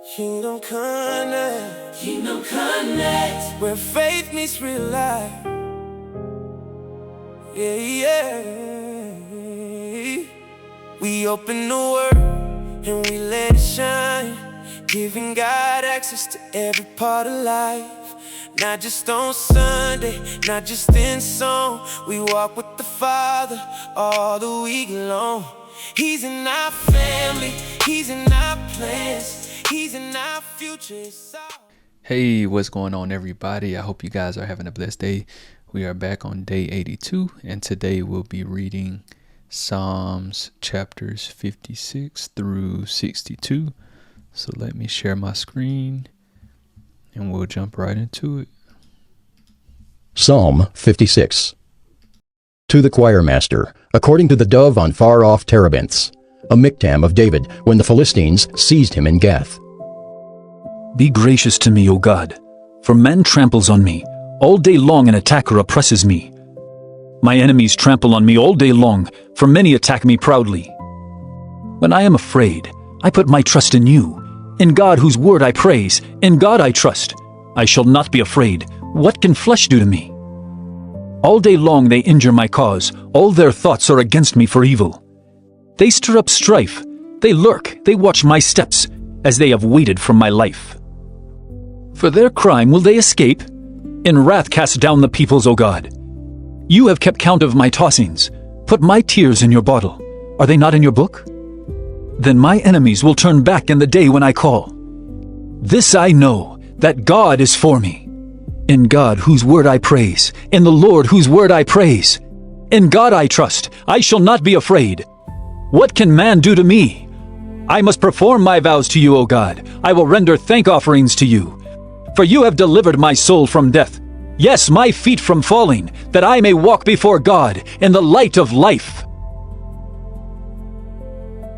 Kingdom Connect. Kingdom Connect. Where faith meets real life. Yeah, yeah. We open the Word and we let it shine, giving God access to every part of life. Not just on Sunday, not just in song. We walk with the Father all the week long. He's in our family, He's in our plans, He's in our future. Hey, what's going on, everybody? I hope you guys are having a blessed day. We are back on day 82, and today we'll be reading Psalms chapters 56 through 62. So let me share my screen and we'll jump right into it. Psalm 56. To the choir master, according to the dove on far-off terebinths, a miktam of David when the Philistines seized him in Gath. Be gracious to me, O God, for man tramples on me. All day long an attacker oppresses me. My enemies trample on me all day long, for many attack me proudly. When I am afraid, I put my trust in you. In God whose word I praise, in God I trust. I shall not be afraid. What can flesh do to me? All day long they injure my cause. All their thoughts are against me for evil. They stir up strife. They lurk. They watch my steps, as they have waited for my life. For their crime will they escape? In wrath cast down the peoples, O God. You have kept count of my tossings. Put my tears in your bottle. Are they not in your book? Then my enemies will turn back in the day when I call. This I know, that God is for me. In God whose word I praise, in the Lord whose word I praise. In God I trust, I shall not be afraid. What can man do to me? I must perform my vows to you, O God. I will render thank offerings to you. For you have delivered my soul from death, yes, my feet from falling, that I may walk before God in the light of life.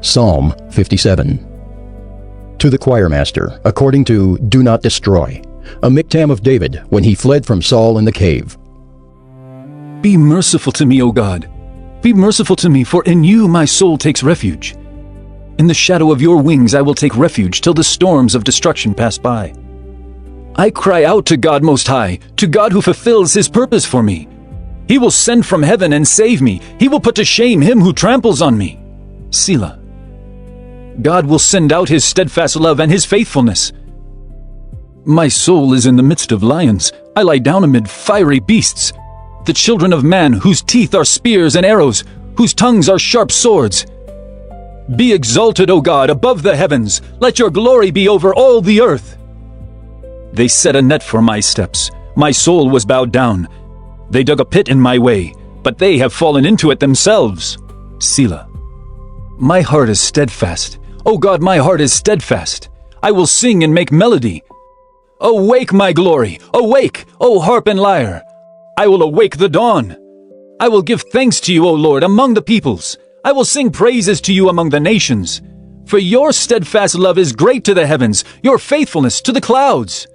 Psalm 57. To the choir master, according to Do Not Destroy, a miktam of David when he fled from Saul in the cave. Be merciful to me, O God. Be merciful to me, for in you my soul takes refuge. In the shadow of your wings I will take refuge till the storms of destruction pass by. I cry out to God Most High, to God who fulfills His purpose for me. He will send from heaven and save me. He will put to shame him who tramples on me. Selah. God will send out His steadfast love and His faithfulness. My soul is in the midst of lions. I lie down amid fiery beasts, the children of man, whose teeth are spears and arrows, whose tongues are sharp swords. Be exalted, O God, above the heavens. Let your glory be over all the earth. They set a net for my steps. My soul was bowed down. They dug a pit in my way, but they have fallen into it themselves. Selah. My heart is steadfast. O God, my heart is steadfast. I will sing and make melody. Awake, my glory! Awake, O harp and lyre! I will awake the dawn. I will give thanks to you, O Lord, among the peoples. I will sing praises to you among the nations. For your steadfast love is great to the heavens, your faithfulness to the clouds.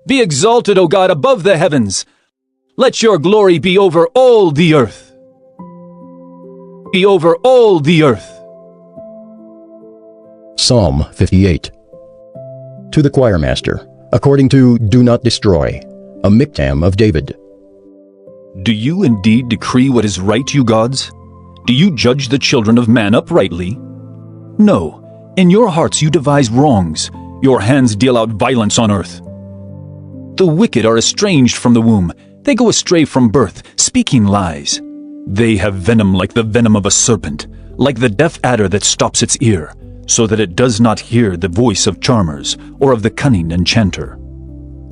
Be exalted, O God, above the heavens. Let your glory be over all the earth. Be over all the earth. Psalm 58. To the choir master, according to Do Not Destroy, a miktam of David. Do you indeed decree what is right, you gods? Do you judge the children of man uprightly? No, in your hearts you devise wrongs. Your hands deal out violence on earth. The wicked are estranged from the womb. They go astray from birth, speaking lies. They have venom like the venom of a serpent, like the deaf adder that stops its ear, so that it does not hear the voice of charmers or of the cunning enchanter.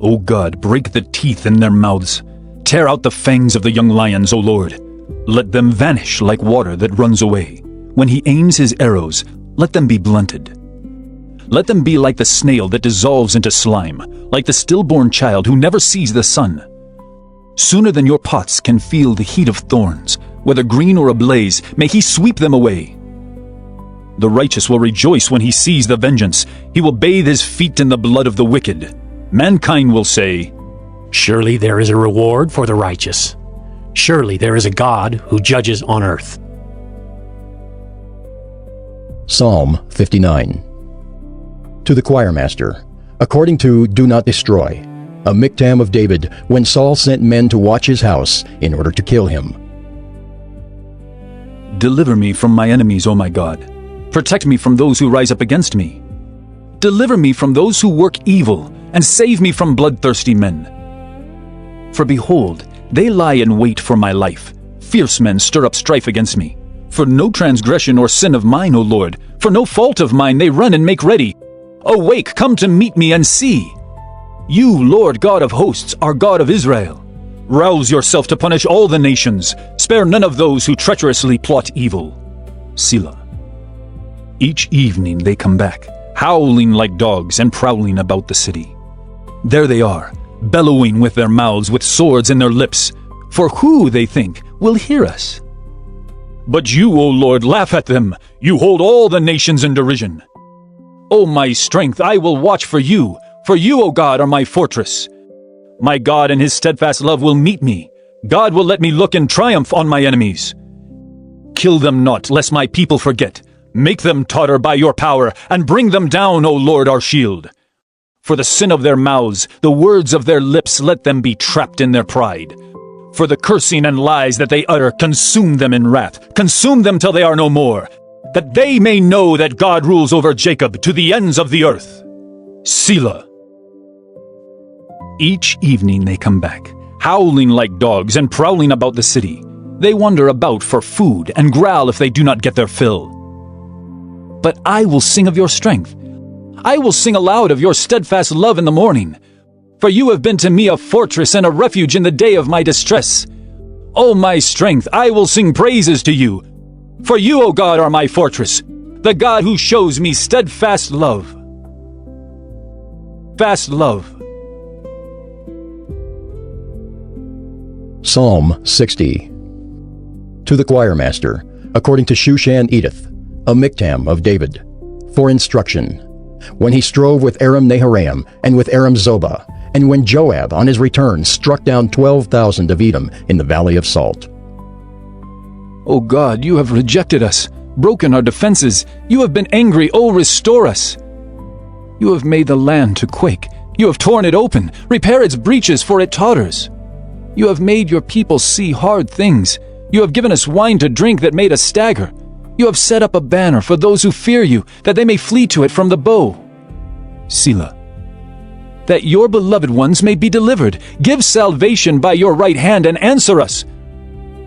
O God, break the teeth in their mouths. Tear out the fangs of the young lions, O Lord. Let them vanish like water that runs away. When he aims his arrows, let them be blunted. Let them be like the snail that dissolves into slime, like the stillborn child who never sees the sun. Sooner than your pots can feel the heat of thorns, whether green or ablaze, may he sweep them away. The righteous will rejoice when he sees the vengeance. He will bathe his feet in the blood of the wicked. Mankind will say, Surely there is a reward for the righteous. Surely there is a God who judges on earth. Psalm 59. To the choirmaster, according to Do Not Destroy, a miktam of David when Saul sent men to watch his house in order to kill him. Deliver me from my enemies, O my God. Protect me from those who rise up against me. Deliver me from those who work evil, and save me from bloodthirsty men. For behold, they lie in wait for my life. Fierce men stir up strife against me. For no transgression or sin of mine, O Lord, for no fault of mine they run and make ready. Awake, come to meet me and see. You, Lord God of hosts, are God of Israel. Rouse yourself to punish all the nations. Spare none of those who treacherously plot evil. Selah. Each evening they come back, howling like dogs and prowling about the city. There they are, bellowing with their mouths, with swords in their lips. For who, they think, will hear us? But you, O Lord, laugh at them. You hold all the nations in derision. O my strength, I will watch for you, O God, are my fortress. My God in his steadfast love will meet me. God will let me look in triumph on my enemies. Kill them not, lest my people forget. Make them totter by your power, and bring them down, O Lord, our shield. For the sin of their mouths, the words of their lips, let them be trapped in their pride. For the cursing and lies that they utter, consume them in wrath. Consume them till they are no more, that they may know that God rules over Jacob to the ends of the earth. Selah. Each evening they come back, howling like dogs and prowling about the city. They wander about for food and growl if they do not get their fill. But I will sing of your strength. I will sing aloud of your steadfast love in the morning. For you have been to me a fortress and a refuge in the day of my distress. O my strength, I will sing praises to you. For you, O God, are my fortress, the God who shows me steadfast love. Fast love. Psalm 60. To the choirmaster, according to Shushan Edith, a miktam of David, for instruction, when he strove with Aram Naharaim and with Aram Zobah, and when Joab on his return struck down 12,000 of Edom in the valley of Salt. O God, you have rejected us, broken our defenses. You have been angry, O restore us. You have made the land to quake. You have torn it open. Repair its breaches, for it totters. You have made your people see hard things. You have given us wine to drink that made us stagger. You have set up a banner for those who fear you, that they may flee to it from the bow. Selah. That your beloved ones may be delivered. Give salvation by your right hand and answer us.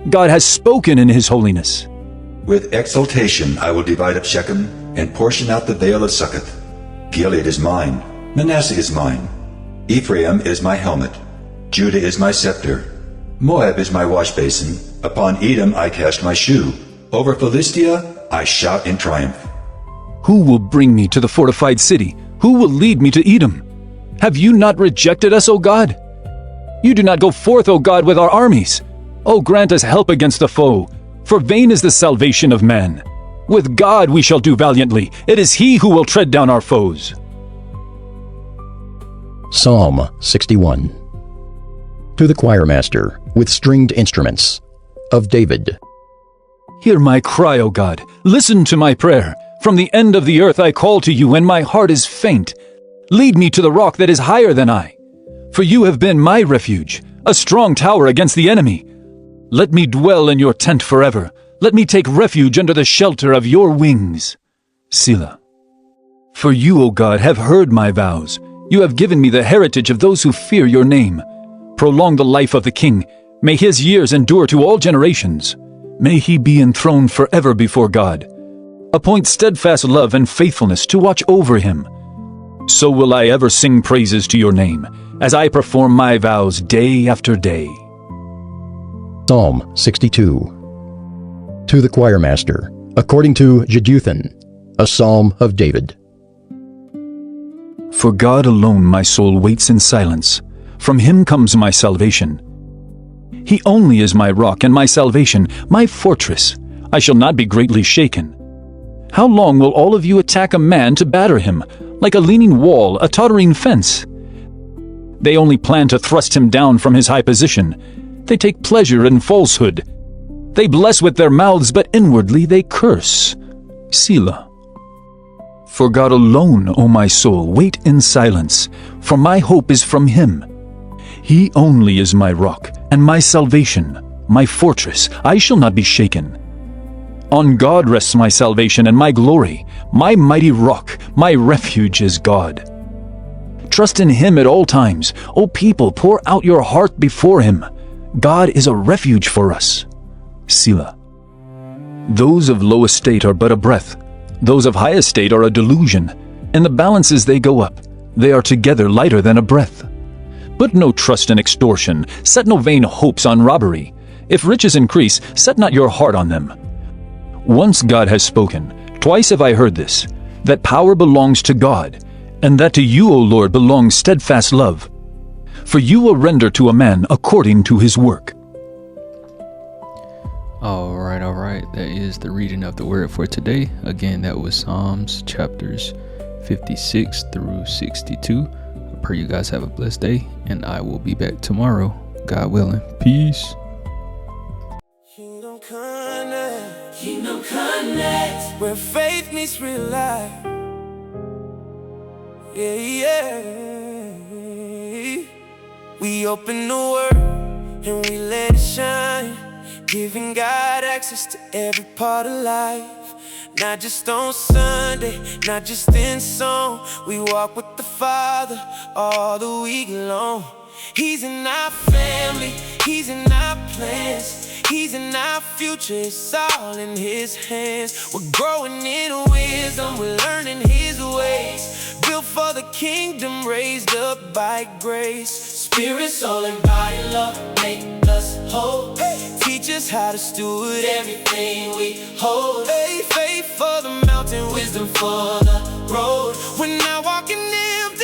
God has spoken in his holiness. With exultation I will divide up Shechem and portion out the vale of Succoth. Gilead is mine, Manasseh is mine. Ephraim is my helmet, Judah is my scepter. Moab is my wash basin. Upon Edom I cast my shoe. Over Philistia I shout in triumph. Who will bring me to the fortified city? Who will lead me to Edom? Have you not rejected us, O God? You do not go forth, O God, with our armies. O grant us help against the foe, for vain is the salvation of man. With God we shall do valiantly. It is he who will tread down our foes. Psalm 61. To the choirmaster, with stringed instruments, of David. Hear my cry, O God. Listen to my prayer. From the end of the earth I call to you, and my heart is faint. Lead me to the rock that is higher than I. For you have been my refuge, a strong tower against the enemy. Let me dwell in your tent forever. Let me take refuge under the shelter of your wings. Selah. For you, O God, have heard my vows. You have given me the heritage of those who fear your name. Prolong the life of the king. May his years endure to all generations. May he be enthroned forever before God. Appoint steadfast love and faithfulness to watch over him. So will I ever sing praises to your name, as I perform my vows day after day. Psalm 62. To the choirmaster, according to Jeduthun, a psalm of David. For God alone my soul waits in silence. From him comes my salvation. He only is my rock and my salvation, my fortress. I shall not be greatly shaken. How long will all of you attack a man to batter him, like a leaning wall, a tottering fence? They only plan to thrust him down from his high position. They take pleasure in falsehood. They bless with their mouths, but inwardly they curse. Selah. For God alone, O my soul, wait in silence, for my hope is from him. He only is my rock and my salvation, my fortress. I shall not be shaken. On God rests my salvation and my glory. My mighty rock, my refuge is God. Trust in him at all times. O people, pour out your heart before him. God is a refuge for us. Selah. Those of low estate are but a breath. Those of high estate are a delusion. In the balances they go up. They are together lighter than a breath. Put no trust in extortion. Set no vain hopes on robbery. If riches increase, set not your heart on them. Once God has spoken, twice have I heard this, that power belongs to God, and that to you, O Lord, belongs steadfast love. For you will render to a man according to his work. All right. That is the reading of the word for today. Again, that was Psalms chapters 56 through 62. I pray you guys have a blessed day, and I will be back tomorrow, God willing. Peace. Kingdom Connect, where faith meets real life. Yeah. We open the word and we let it shine, giving God access to every part of life. Not just on Sunday, not just in song. We walk with the Father all the week long. He's in our family, he's in our plans, he's in our future, it's all in his hands. We're growing in wisdom, we're learning his ways. Built for the kingdom, raised up by grace. Spirit, soul, and body, love, make us whole. Teach us how to steward everything we hold. Faith for the mountain, wisdom for the road. We're not walking in